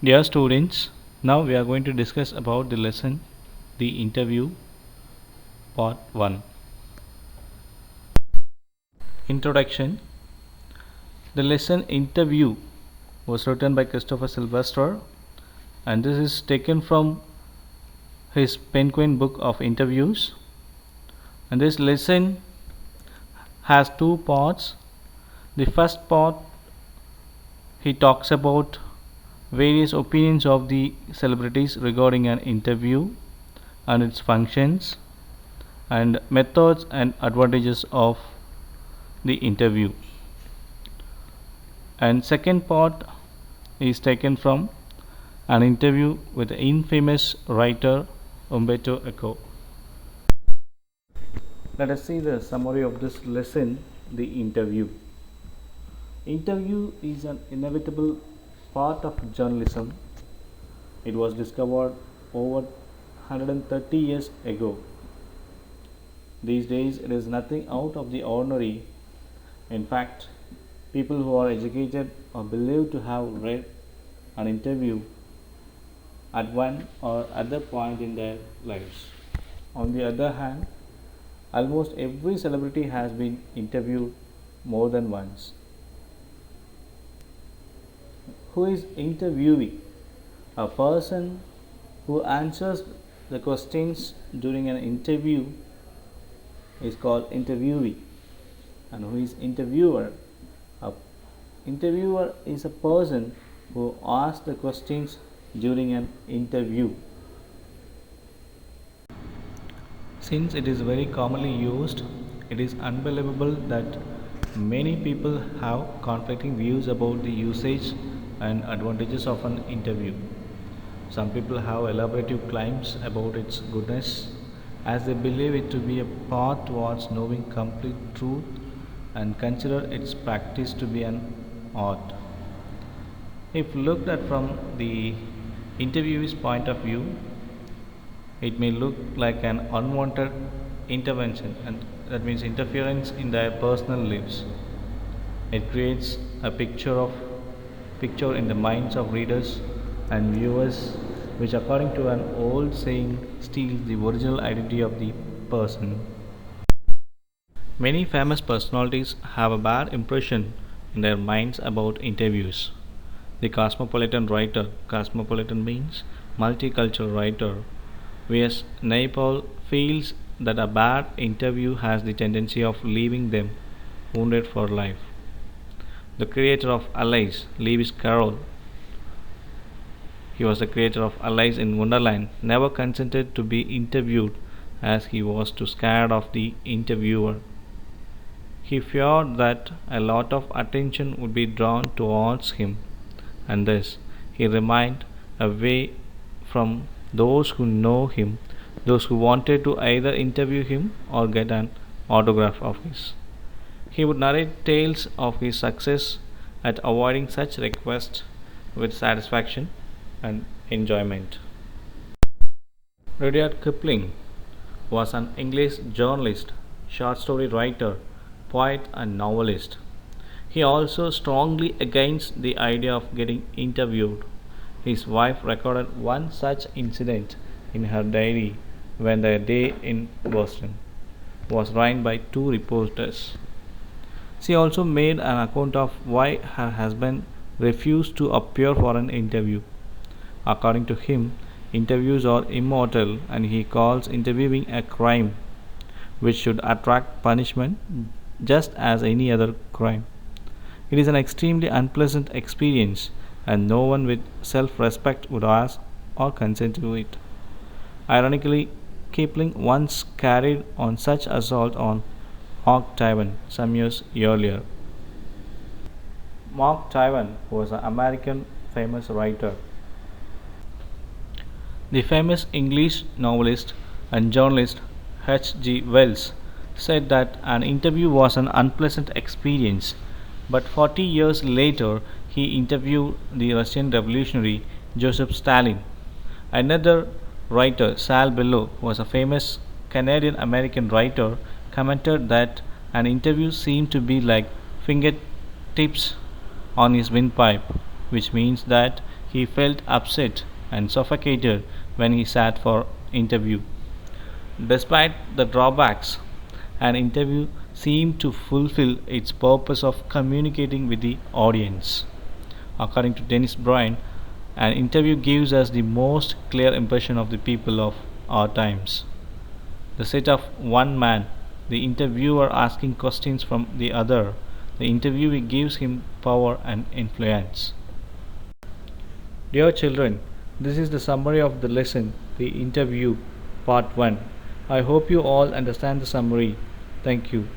Dear students, now we are going to discuss about the lesson the interview part 1. Introduction. The lesson interview was written by Christopher Sylvester and this is taken from his Penguin book of interviews, and this lesson has two parts. The first part, he talks about various opinions of the celebrities regarding an interview and its functions and methods and advantages of the interview. And second part is taken from an interview with the infamous writer Umberto Eco. Let us see the summary of this lesson, the interview. Interview is an inevitable part of journalism. It was discovered over 130 years ago. These days it is nothing out of the ordinary. In fact, people who are educated are believed to have read an interview at one or other point in their lives. On the other hand, almost every celebrity has been interviewed more than once. Who is interviewee? A person who answers the questions during an interview is called interviewee. And who is interviewer? A interviewer is a person who asks the questions during an interview. Since it is very commonly used, it is unbelievable that many people have conflicting views about the usage and advantages of an interview. Some people have elaborative claims about its goodness as they believe it to be a path towards knowing complete truth and consider its practice to be an art. If looked at from the interviewee's point of view, it may look like an unwanted intervention, and that means interference in their personal lives. It creates a picture in the minds of readers and viewers, which according to an old saying steals the original identity of the person. Many famous personalities have a bad impression in their minds about interviews. The cosmopolitan writer, cosmopolitan means multicultural writer, V.S. Naipaul feels that a bad interview has the tendency of leaving them wounded for life. The creator of Alice, Lewis Carroll, he was the creator of Alice in Wonderland, never consented to be interviewed as he was too scared of the interviewer. He feared that a lot of attention would be drawn towards him, and thus he remained away from those who know him, those who wanted to either interview him or get an autograph of his. He would narrate tales of his success at avoiding such requests with satisfaction and enjoyment. Rudyard Kipling was an English journalist, short story writer, poet, and novelist. He also strongly against the idea of getting interviewed. His wife recorded one such incident in her diary when their day in Boston was ruined by two reporters. She also made an account of why her husband refused to appear for an interview. According to him, interviews are immortal and he calls interviewing a crime which should attract punishment just as any other crime. It is an extremely unpleasant experience and no one with self respect would ask or consent to it. Ironically, Kipling once carried on such assault on Mark Twain some years earlier. Mark Twain was an American famous writer. The famous English novelist and journalist H. G. Wells said that an interview was an unpleasant experience, but 40 years later he interviewed the Russian revolutionary Joseph Stalin. Another writer, Sal Bellow, was a famous Canadian American writer, commented that an interview seemed to be like fingertips on his windpipe. which means that he felt upset and suffocated when he sat for interview. Despite the drawbacks, an interview seemed to fulfill its purpose of communicating with the audience. According to Dennis Bryan, an interview gives us the most clear impression of the people of our times. The set of one man, the interviewer asking questions from the other, the interviewee gives him power and influence. Dear children, this is the summary of the lesson, the interview, part 1. I hope you all understand the summary. Thank you.